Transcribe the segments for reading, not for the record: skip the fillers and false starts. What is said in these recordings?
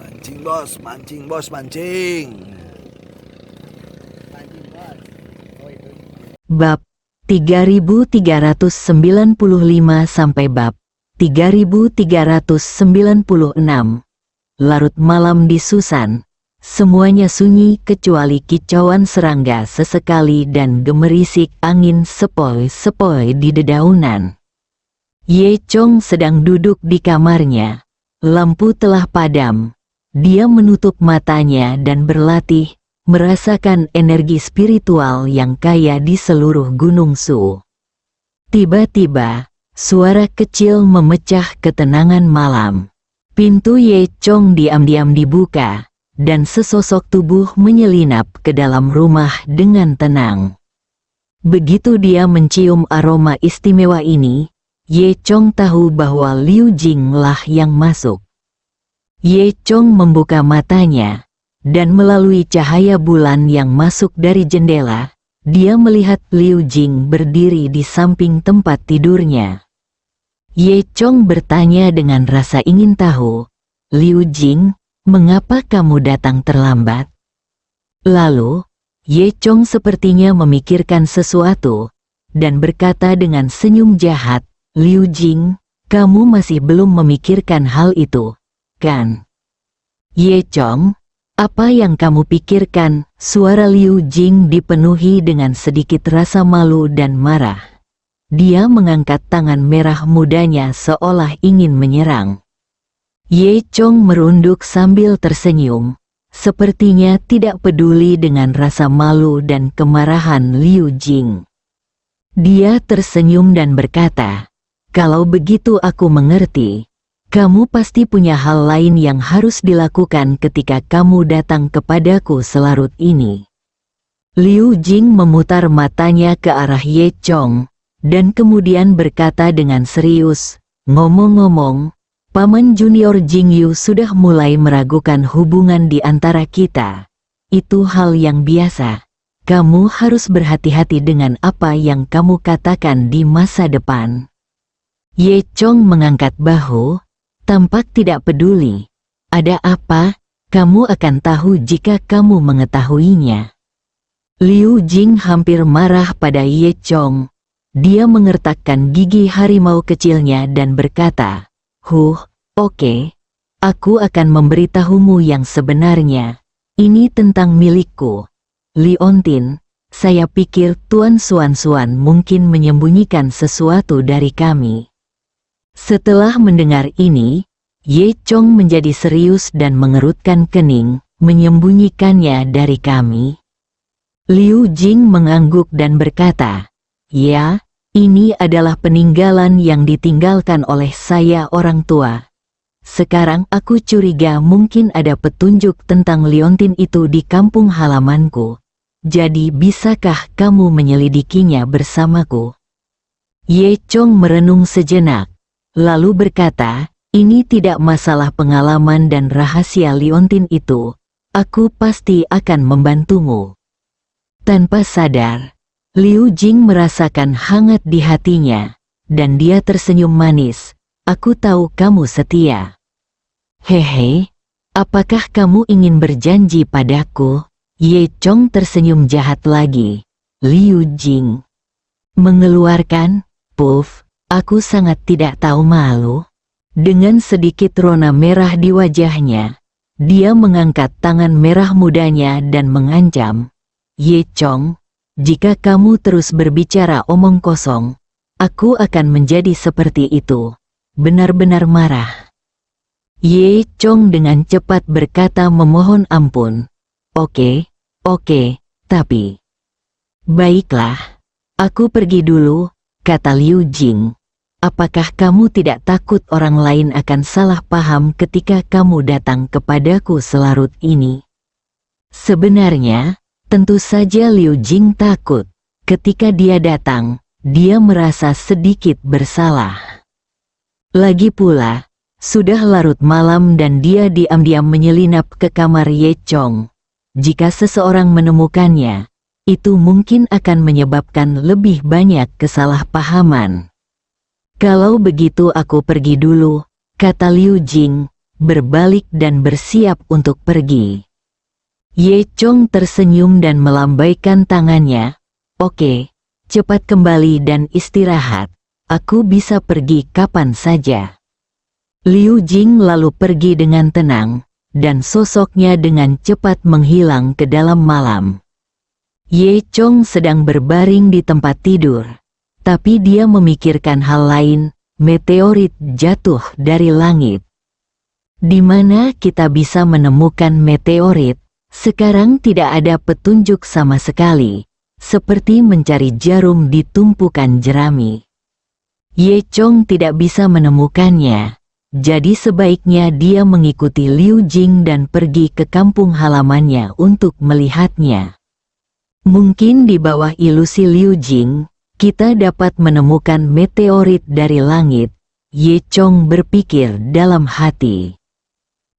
Mancing bos, mancing bos, mancing. Bab 3395 sampai bab 3396. Larut malam di Susan. Semuanya sunyi kecuali kicauan serangga sesekali dan gemerisik angin sepoi-sepoi di dedaunan. Ye Chong sedang duduk di kamarnya. Lampu telah padam. Dia menutup matanya dan berlatih, merasakan energi spiritual yang kaya di seluruh Gunung Su. Tiba-tiba, suara kecil memecah ketenangan malam. Pintu Ye Chong diam-diam dibuka, dan sesosok tubuh menyelinap ke dalam rumah dengan tenang. Begitu dia mencium aroma istimewa ini, Ye Chong tahu bahwa Liu Jing lah yang masuk. Ye Chong membuka matanya, dan melalui cahaya bulan yang masuk dari jendela, dia melihat Liu Jing berdiri di samping tempat tidurnya. Ye Chong bertanya dengan rasa ingin tahu, "Liu Jing, mengapa kamu datang terlambat?" Lalu, Ye Chong sepertinya memikirkan sesuatu, dan berkata dengan senyum jahat, "Liu Jing, kamu masih belum memikirkan hal itu, kan?" "Ye Chong, apa yang kamu pikirkan?" Suara Liu Jing dipenuhi dengan sedikit rasa malu dan marah. Dia mengangkat tangan merah mudanya seolah ingin menyerang. Ye Chong merunduk sambil tersenyum, sepertinya tidak peduli dengan rasa malu dan kemarahan Liu Jing. Dia tersenyum dan berkata, "Kalau begitu aku mengerti. Kamu pasti punya hal lain yang harus dilakukan ketika kamu datang kepadaku selarut ini." Liu Jing memutar matanya ke arah Ye Chong, dan kemudian berkata dengan serius, "Ngomong-ngomong, Paman Junior Jing Yu sudah mulai meragukan hubungan di antara kita. Itu hal yang biasa. Kamu harus berhati-hati dengan apa yang kamu katakan di masa depan." Ye Chong mengangkat bahu, tampak tidak peduli. "Ada apa? Kamu akan tahu jika kamu mengetahuinya." Liu Jing hampir marah pada Ye Chong. Dia mengertakkan gigi harimau kecilnya dan berkata, Oke. Aku akan memberitahumu yang sebenarnya. Ini tentang milikku. Liontin, saya pikir Tuan Suan mungkin menyembunyikan sesuatu dari kami." Setelah mendengar ini, Ye Chong menjadi serius dan mengerutkan kening. "Menyembunyikannya dari kami?" Liu Jing mengangguk dan berkata, "Ya, ini adalah peninggalan yang ditinggalkan oleh saya orang tua. Sekarang aku curiga mungkin ada petunjuk tentang liontin itu di kampung halamanku. Jadi bisakah kamu menyelidikinya bersamaku?" Ye Chong merenung sejenak, lalu berkata, "Ini tidak masalah pengalaman dan rahasia liontin itu. Aku pasti akan membantumu." Tanpa sadar, Liu Jing merasakan hangat di hatinya, dan dia tersenyum manis. "Aku tahu kamu setia. Hehe, apakah kamu ingin berjanji padaku?" Ye Chong tersenyum jahat lagi. Liu Jing mengeluarkan, "Puff, aku sangat tidak tahu malu." Dengan sedikit rona merah di wajahnya, dia mengangkat tangan merah mudanya dan mengancam, "Ye Chong, jika kamu terus berbicara omong kosong, aku akan menjadi seperti itu." Benar-benar marah. Ye Chong dengan cepat berkata memohon ampun. Oke, tapi..." "Baiklah, aku pergi dulu," kata Liu Jing. "Apakah kamu tidak takut orang lain akan salah paham ketika kamu datang kepadaku selarut ini?" Sebenarnya, tentu saja Liu Jing takut. Ketika dia datang, dia merasa sedikit bersalah. Lagi pula, sudah larut malam dan dia diam-diam menyelinap ke kamar Ye Chong. Jika seseorang menemukannya, itu mungkin akan menyebabkan lebih banyak kesalahpahaman. "Kalau begitu aku pergi dulu," kata Liu Jing. berbalik dan bersiap untuk pergi. Ye Chong tersenyum dan melambaikan tangannya. Oke, cepat kembali dan istirahat. Aku bisa pergi kapan saja. Liu Jing lalu pergi dengan tenang, dan sosoknya dengan cepat menghilang ke dalam malam. Ye Chong sedang berbaring di tempat tidur, tapi dia memikirkan hal lain. Meteorit jatuh dari langit. Di mana kita bisa menemukan meteorit? Sekarang tidak ada petunjuk sama sekali, seperti mencari jarum di tumpukan jerami. Ye Chong tidak bisa menemukannya, jadi sebaiknya dia mengikuti Liu Jing dan pergi ke kampung halamannya untuk melihatnya. Mungkin di bawah ilusi Liu Jing, kita dapat menemukan meteorit dari langit, Ye Chong berpikir dalam hati.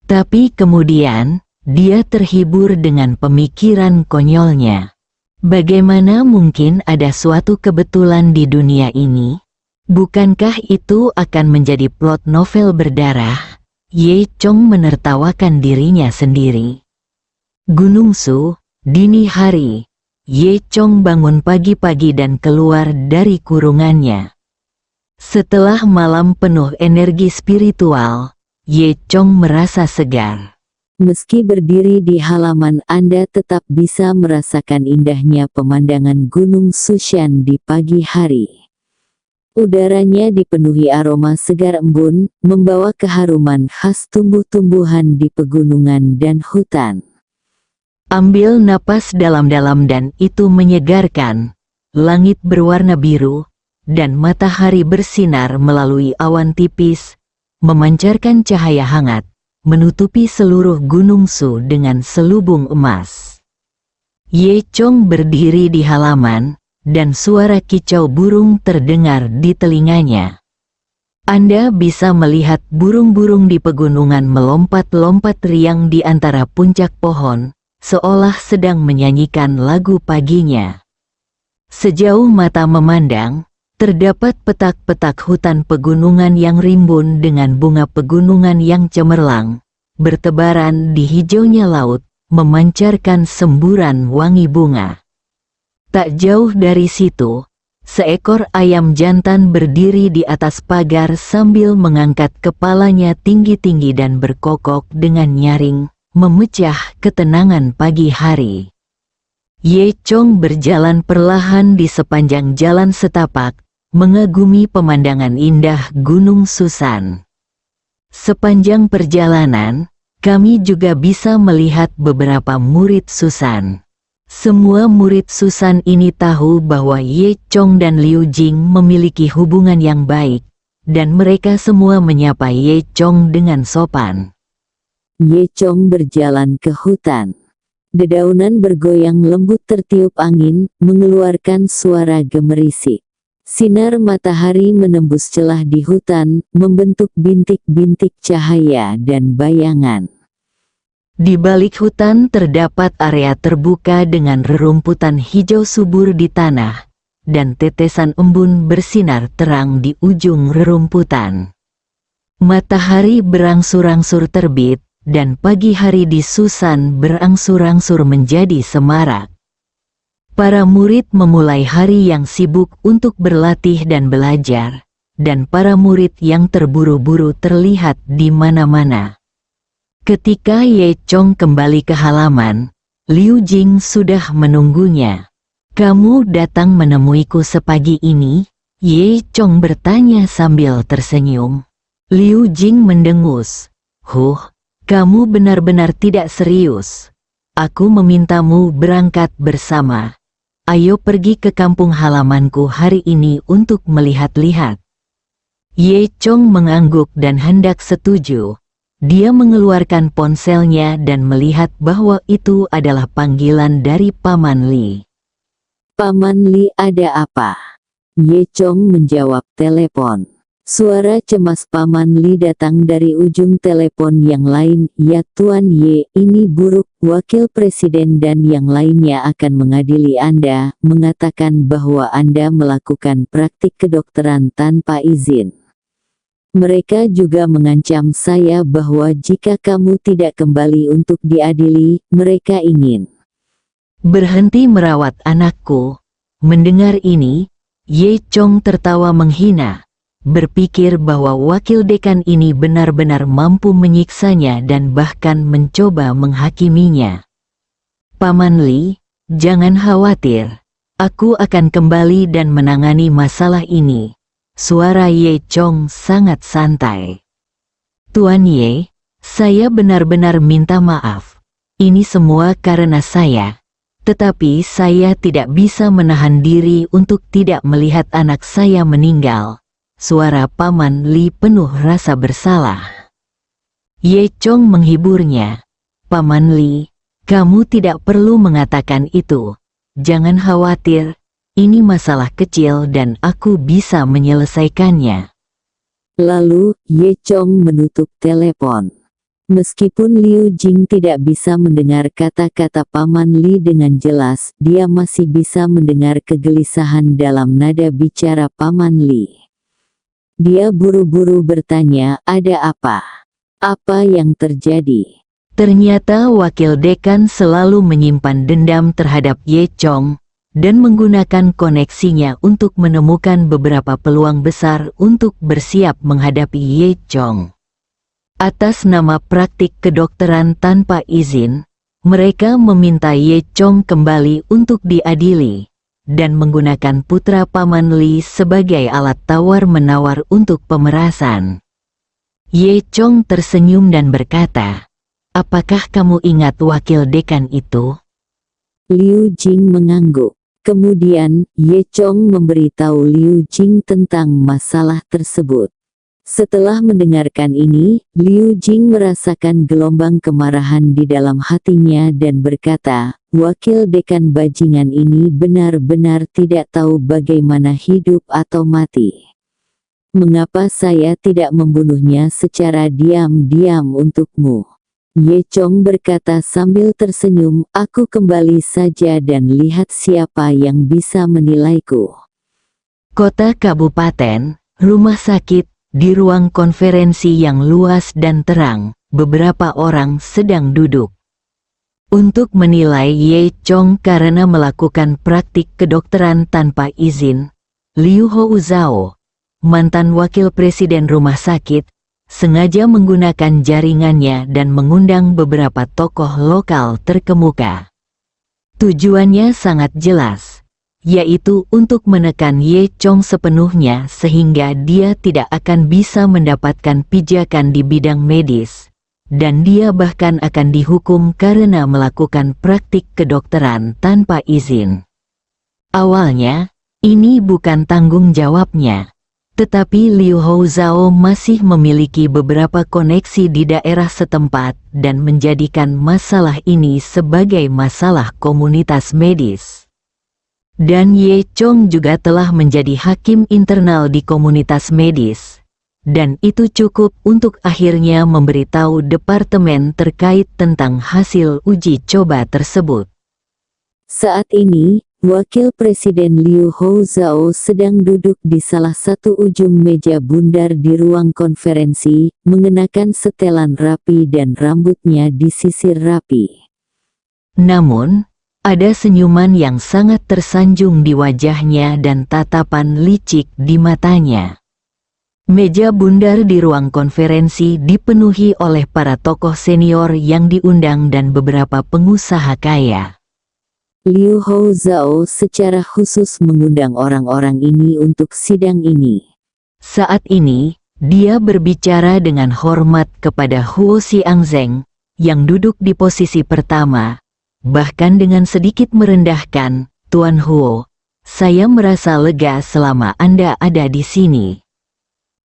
Tapi kemudian, dia terhibur dengan pemikiran konyolnya. Bagaimana mungkin ada suatu kebetulan di dunia ini? Bukankah itu akan menjadi plot novel berdarah? Ye Chong menertawakan dirinya sendiri. Gunung Su, dini hari. Ye Chong bangun pagi-pagi dan keluar dari kurungannya. Setelah malam penuh energi spiritual, Ye Chong merasa segar. Meski berdiri di halaman, Anda tetap bisa merasakan indahnya pemandangan Gunung Sushan di pagi hari. Udaranya dipenuhi aroma segar embun, membawa keharuman khas tumbuh-tumbuhan di pegunungan dan hutan. Ambil napas dalam-dalam dan itu menyegarkan. Langit berwarna biru, dan matahari bersinar melalui awan tipis, memancarkan cahaya hangat, menutupi seluruh Gunung Su dengan selubung emas. Ye Chong berdiri di halaman, dan suara kicau burung terdengar di telinganya. Anda bisa melihat burung-burung di pegunungan melompat-lompat riang di antara puncak pohon, seolah sedang menyanyikan lagu paginya. Sejauh mata memandang, terdapat petak-petak hutan pegunungan yang rimbun dengan bunga pegunungan yang cemerlang, bertebaran di hijaunya laut, memancarkan semburan wangi bunga. Tak jauh dari situ, seekor ayam jantan berdiri di atas pagar sambil mengangkat kepalanya tinggi-tinggi dan berkokok dengan nyaring, memecah ketenangan pagi hari. Ye Chong berjalan perlahan di sepanjang jalan setapak, mengagumi pemandangan indah Gunung Susan. Sepanjang perjalanan, kami juga bisa melihat beberapa murid Susan. Semua murid Susan ini tahu bahwa Ye Chong dan Liu Jing memiliki hubungan yang baik, dan mereka semua menyapa Ye Chong dengan sopan. Ye Chong berjalan ke hutan. Dedaunan bergoyang lembut tertiup angin, mengeluarkan suara gemerisik. Sinar matahari menembus celah di hutan, membentuk bintik-bintik cahaya dan bayangan. Di balik hutan terdapat area terbuka dengan rerumputan hijau subur di tanah, dan tetesan embun bersinar terang di ujung rerumputan. Matahari berangsur-angsur terbit, dan pagi hari di Susan berangsur-angsur menjadi semarak. Para murid memulai hari yang sibuk untuk berlatih dan belajar, dan para murid yang terburu-buru terlihat di mana-mana. Ketika Ye Chong kembali ke halaman, Liu Jing sudah menunggunya. "Kamu datang menemuiku sepagi ini?" Ye Chong bertanya sambil tersenyum. Liu Jing mendengus. Kamu benar-benar tidak serius. Aku memintamu berangkat bersama. Ayo pergi ke kampung halamanku hari ini untuk melihat-lihat. Ye Chong mengangguk dan hendak setuju. Dia mengeluarkan ponselnya dan melihat bahwa itu adalah panggilan dari Paman Li. "Paman Li, ada apa?" Ye Chong menjawab telepon. Suara cemas Paman Li datang dari ujung telepon yang lain. "Ya Tuan Ye, ini buruk. Wakil Presiden dan yang lainnya akan mengadili Anda, mengatakan bahwa Anda melakukan praktik kedokteran tanpa izin." Mereka juga mengancam saya bahwa jika kamu tidak kembali untuk diadili, mereka ingin berhenti merawat anakku. Mendengar ini, Ye Chong tertawa menghina, berpikir bahwa wakil dekan ini benar-benar mampu menyiksanya dan bahkan mencoba menghakiminya. Paman Li, jangan khawatir. Aku akan kembali dan menangani masalah ini. Suara Ye Chong sangat santai. Tuan Ye, saya benar-benar minta maaf. Ini semua karena saya. Tetapi saya tidak bisa menahan diri untuk tidak melihat anak saya meninggal. Suara Paman Li penuh rasa bersalah. Ye Chong menghiburnya. Paman Li, kamu tidak perlu mengatakan itu. Jangan khawatir. Ini masalah kecil dan aku bisa menyelesaikannya. Lalu, Ye Chong menutup telepon. Meskipun Liu Jing tidak bisa mendengar kata-kata Paman Li dengan jelas, dia masih bisa mendengar kegelisahan dalam nada bicara Paman Li. Dia buru-buru bertanya, ada apa? Apa yang terjadi? Ternyata wakil dekan selalu menyimpan dendam terhadap Ye Chong, dan menggunakan koneksinya untuk menemukan beberapa peluang besar untuk bersiap menghadapi Ye Chong. Atas nama praktik kedokteran tanpa izin, mereka meminta Ye Chong kembali untuk diadili, dan menggunakan putra Paman Li sebagai alat tawar-menawar untuk pemerasan. Ye Chong tersenyum dan berkata, apakah kamu ingat wakil dekan itu? Liu Jing mengangguk. Kemudian, Ye Chong memberitahu Liu Jing tentang masalah tersebut. Setelah mendengarkan ini, Liu Jing merasakan gelombang kemarahan di dalam hatinya dan berkata, wakil dekan bajingan ini benar-benar tidak tahu bagaimana hidup atau mati. Mengapa saya tidak membunuhnya secara diam-diam untukmu? Ye Chong berkata sambil tersenyum, aku kembali saja dan lihat siapa yang bisa menilaiku. Kota kabupaten, rumah sakit, di ruang konferensi yang luas dan terang, beberapa orang sedang duduk. Untuk menilai Ye Chong karena melakukan praktik kedokteran tanpa izin, Liu Houzhao, mantan wakil presiden rumah sakit, sengaja menggunakan jaringannya dan mengundang beberapa tokoh lokal terkemuka. Tujuannya sangat jelas, yaitu untuk menekan Ye Chong sepenuhnya sehingga dia tidak akan bisa mendapatkan pijakan di bidang medis, dan dia bahkan akan dihukum karena melakukan praktik kedokteran tanpa izin. Awalnya, ini bukan tanggung jawabnya. Tetapi Liu Houzhao masih memiliki beberapa koneksi di daerah setempat dan menjadikan masalah ini sebagai masalah komunitas medis. Dan Ye Chong juga telah menjadi hakim internal di komunitas medis. Dan itu cukup untuk akhirnya memberitahu departemen terkait tentang hasil uji coba tersebut. Saat ini, Wakil Presiden Liu Houzhao sedang duduk di salah satu ujung meja bundar di ruang konferensi, mengenakan setelan rapi dan rambutnya disisir rapi. Namun, ada senyuman yang sangat tersanjung di wajahnya dan tatapan licik di matanya. Meja bundar di ruang konferensi dipenuhi oleh para tokoh senior yang diundang dan beberapa pengusaha kaya. Liu Houzhao secara khusus mengundang orang-orang ini untuk sidang ini. Saat ini, dia berbicara dengan hormat kepada Huo Xiangzeng, yang duduk di posisi pertama, bahkan dengan sedikit merendahkan, Tuan Huo, saya merasa lega selama Anda ada di sini.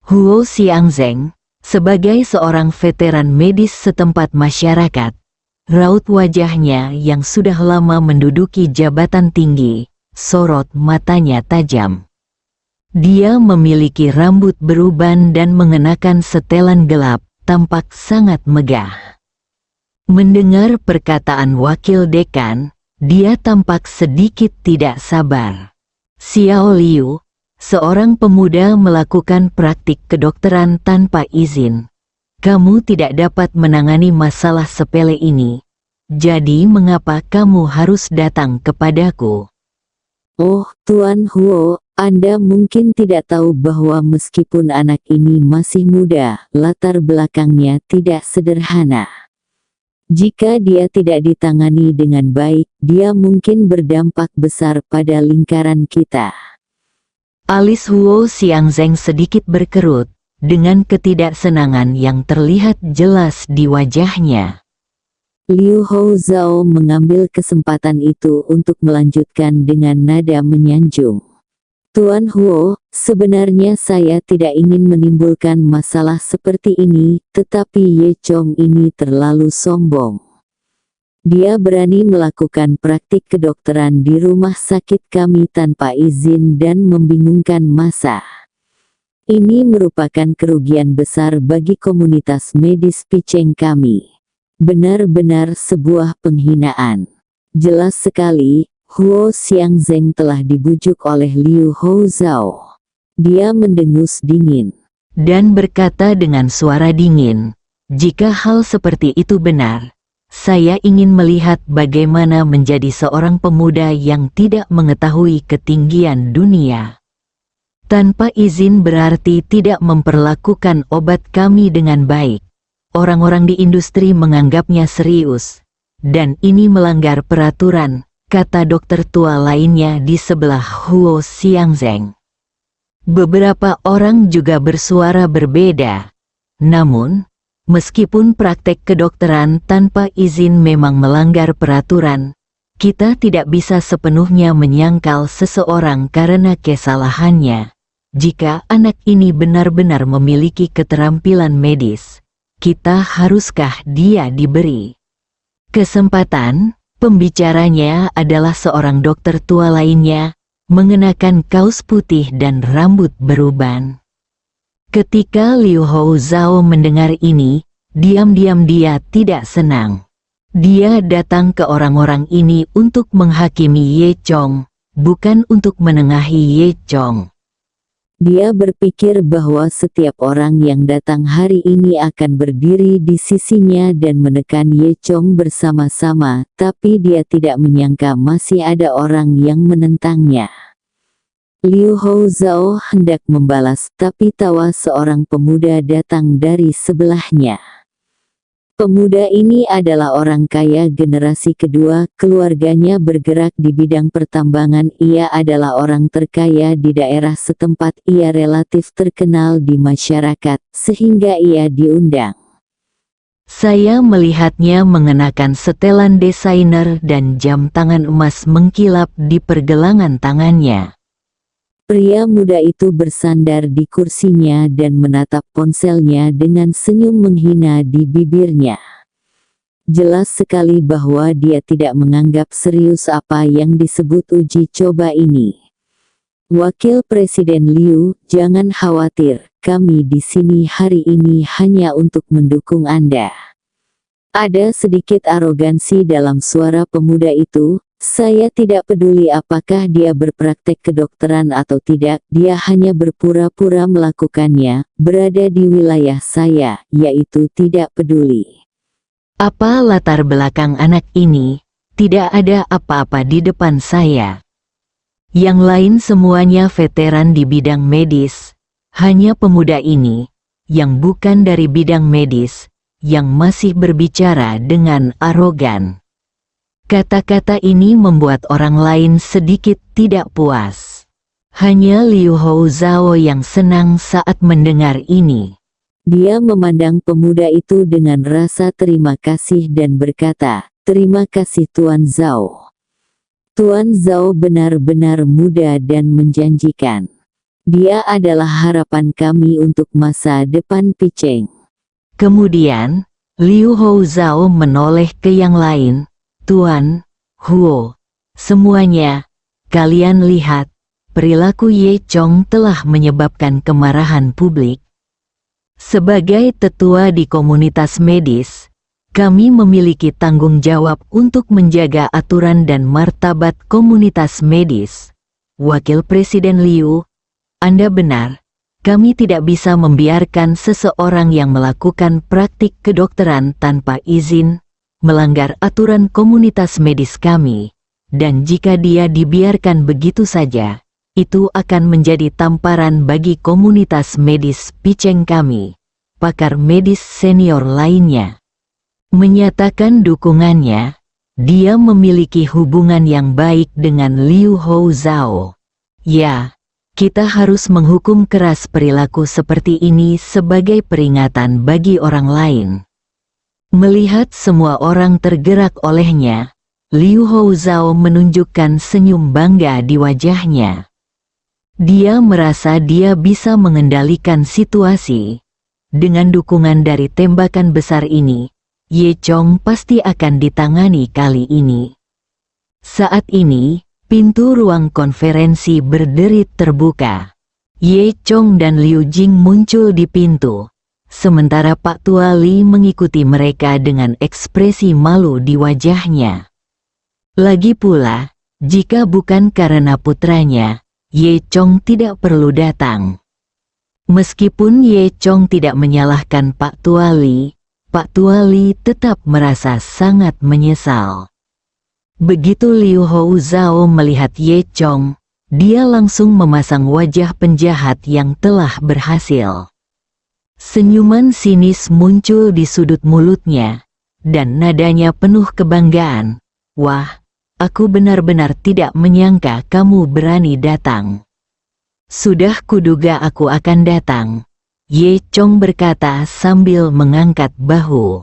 Huo Xiangzeng, sebagai seorang veteran medis setempat masyarakat, raut wajahnya yang sudah lama menduduki jabatan tinggi, sorot matanya tajam. Dia memiliki rambut beruban dan mengenakan setelan gelap, tampak sangat megah. Mendengar perkataan wakil dekan, dia tampak sedikit tidak sabar. Xiao Liu, Seorang pemuda melakukan praktik kedokteran tanpa izin. Kamu tidak dapat menangani masalah sepele ini. Jadi mengapa kamu harus datang kepadaku? Oh, Tuan Huo, Anda mungkin tidak tahu bahwa meskipun anak ini masih muda, latar belakangnya tidak sederhana. Jika dia tidak ditangani dengan baik, dia mungkin berdampak besar pada lingkaran kita. Alis Huo Xiangzeng sedikit berkerut, dengan ketidaksenangan yang terlihat jelas di wajahnya. Liu Hou Zhao mengambil kesempatan itu untuk melanjutkan dengan nada menyanjung. Tuan Huo, sebenarnya saya tidak ingin menimbulkan masalah seperti ini, tetapi Ye Chong ini terlalu sombong. Dia berani melakukan praktik kedokteran di rumah sakit kami tanpa izin dan membingungkan massa. Ini merupakan kerugian besar bagi komunitas medis Picheng kami. Benar-benar sebuah penghinaan. Jelas sekali, Huo Xiangzeng telah dibujuk oleh Liu Hou Zhao. Dia mendengus dingin. Dan berkata dengan suara dingin, jika hal seperti itu benar, saya ingin melihat bagaimana menjadi seorang pemuda yang tidak mengetahui ketinggian dunia. Tanpa izin berarti tidak memperlakukan obat kami dengan baik. Orang-orang di industri menganggapnya serius, dan ini melanggar peraturan, kata dokter tua lainnya di sebelah Huo Xiangzeng. Beberapa orang juga bersuara berbeda. Namun, meskipun praktek kedokteran tanpa izin memang melanggar peraturan, kita tidak bisa sepenuhnya menyangkal seseorang karena kesalahannya. Jika anak ini benar-benar memiliki keterampilan medis, kita haruskah dia diberi kesempatan? Pembicaranya adalah seorang dokter tua lainnya, mengenakan kaos putih dan rambut beruban. Ketika Liu Hou Zhao mendengar ini, diam-diam dia tidak senang. Dia datang ke orang-orang ini untuk menghakimi Ye Chong, bukan untuk menengahi Ye Chong. Dia berpikir bahwa setiap orang yang datang hari ini akan berdiri di sisinya dan menekan Ye Chong bersama-sama, tapi dia tidak menyangka masih ada orang yang menentangnya. Liu Hou Zhao hendak membalas, tapi tawa seorang pemuda datang dari sebelahnya. Pemuda ini adalah orang kaya generasi kedua, keluarganya bergerak di bidang pertambangan, ia adalah orang terkaya di daerah setempat, ia relatif terkenal di masyarakat, sehingga ia diundang. Saya melihatnya mengenakan setelan desainer dan jam tangan emas mengkilap di pergelangan tangannya. Pria muda itu bersandar di kursinya dan menatap ponselnya dengan senyum menghina di bibirnya. Jelas sekali bahwa dia tidak menganggap serius apa yang disebut uji coba ini. Wakil Presiden Liu, jangan khawatir, kami di sini hari ini hanya untuk mendukung Anda. Ada sedikit arogansi dalam suara pemuda itu. Saya tidak peduli apakah dia berpraktek kedokteran atau tidak, dia hanya berpura-pura melakukannya, berada di wilayah saya, yaitu tidak peduli. Apa latar belakang anak ini? Tidak ada apa-apa di depan saya. Yang lain semuanya veteran di bidang medis, hanya pemuda ini, yang bukan dari bidang medis, yang masih berbicara dengan arogan. Kata-kata ini membuat orang lain sedikit tidak puas. Hanya Liu Hou Zhao yang senang saat mendengar ini. Dia memandang pemuda itu dengan rasa terima kasih dan berkata, "Terima kasih Tuan Zhao. Tuan Zhao benar-benar muda dan menjanjikan. Dia adalah harapan kami untuk masa depan Picheng." Kemudian, Liu Hou Zhao menoleh ke yang lain. Tuan Huo, semuanya, kalian lihat, perilaku Ye Chong telah menyebabkan kemarahan publik. Sebagai tetua di komunitas medis, kami memiliki tanggung jawab untuk menjaga aturan dan martabat komunitas medis. Wakil Presiden Liu, Anda benar. Kami tidak bisa membiarkan seseorang yang melakukan praktik kedokteran tanpa izin, melanggar aturan komunitas medis kami, dan jika dia dibiarkan begitu saja, itu akan menjadi tamparan bagi komunitas medis Picheng kami. Pakar medis senior lainnya menyatakan dukungannya. Dia memiliki hubungan yang baik dengan Liu Hou Zhao. Ya. Kita harus menghukum keras perilaku seperti ini sebagai peringatan bagi orang lain. Melihat semua orang tergerak olehnya, Liu Hou Zhao menunjukkan senyum bangga di wajahnya. Dia merasa dia bisa mengendalikan situasi. Dengan dukungan dari tembakan besar ini, Ye Chong pasti akan ditangani kali ini. Saat ini, pintu ruang konferensi berderit terbuka. Ye Chong dan Liu Jing muncul di pintu, sementara Pak Tua Li mengikuti mereka dengan ekspresi malu di wajahnya. Lagi pula, jika bukan karena putranya, Ye Chong tidak perlu datang. Meskipun Ye Chong tidak menyalahkan Pak Tua Li tetap merasa sangat menyesal. Begitu Liu Hou Zhao melihat Ye Chong, dia langsung memasang wajah penjahat yang telah berhasil. Senyuman sinis muncul di sudut mulutnya, dan nadanya penuh kebanggaan. Wah, aku benar-benar tidak menyangka kamu berani datang. Sudah kuduga aku akan datang, Ye Chong berkata sambil mengangkat bahu.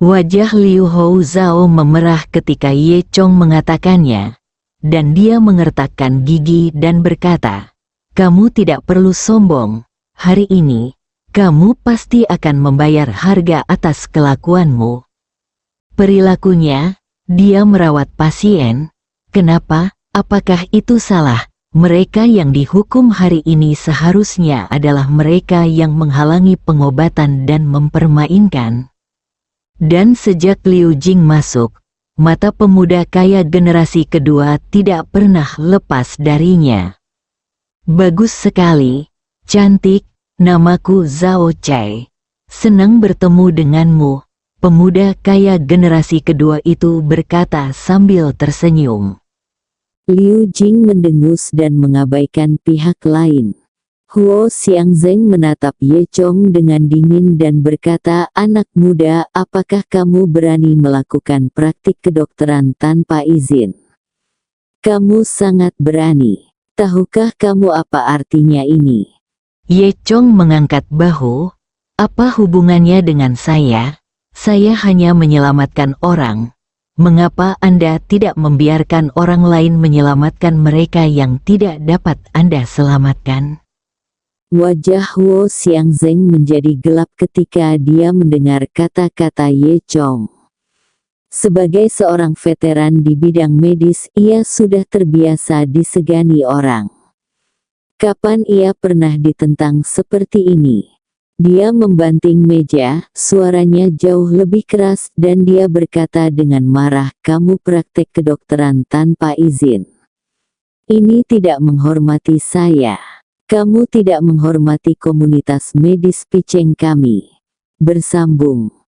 Wajah Liu Hou Zhao memerah ketika Ye Chong mengatakannya, dan dia mengertakkan gigi dan berkata, "Kamu tidak perlu sombong, hari ini, kamu pasti akan membayar harga atas kelakuanmu." Perilakunya, dia merawat pasien. Kenapa? Apakah itu salah? Mereka yang dihukum hari ini seharusnya adalah mereka yang menghalangi pengobatan dan mempermainkan. Dan sejak Liu Jing masuk, mata pemuda kaya generasi kedua tidak pernah lepas darinya. Bagus sekali, cantik, namaku Zhao Chai. Senang bertemu denganmu, pemuda kaya generasi kedua itu berkata sambil tersenyum. Liu Jing mendengus dan mengabaikan pihak lain. Huo Xiangzeng menatap Ye Chong dengan dingin dan berkata, "Anak muda, apakah kamu berani melakukan praktik kedokteran tanpa izin? Kamu sangat berani. Tahukah kamu apa artinya ini?" Ye Chong mengangkat bahu. Apa hubungannya dengan saya? Saya hanya menyelamatkan orang. Mengapa Anda tidak membiarkan orang lain menyelamatkan mereka yang tidak dapat Anda selamatkan? Wajah Huo Xiangzeng menjadi gelap ketika dia mendengar kata-kata Ye Chong. Sebagai seorang veteran di bidang medis, ia sudah terbiasa disegani orang. Kapan ia pernah ditentang seperti ini? Dia membanting meja, suaranya jauh lebih keras, dan dia berkata dengan marah, "Kamu praktek kedokteran tanpa izin. Ini tidak menghormati saya. Kamu tidak menghormati komunitas medis Picheng kami." Bersambung.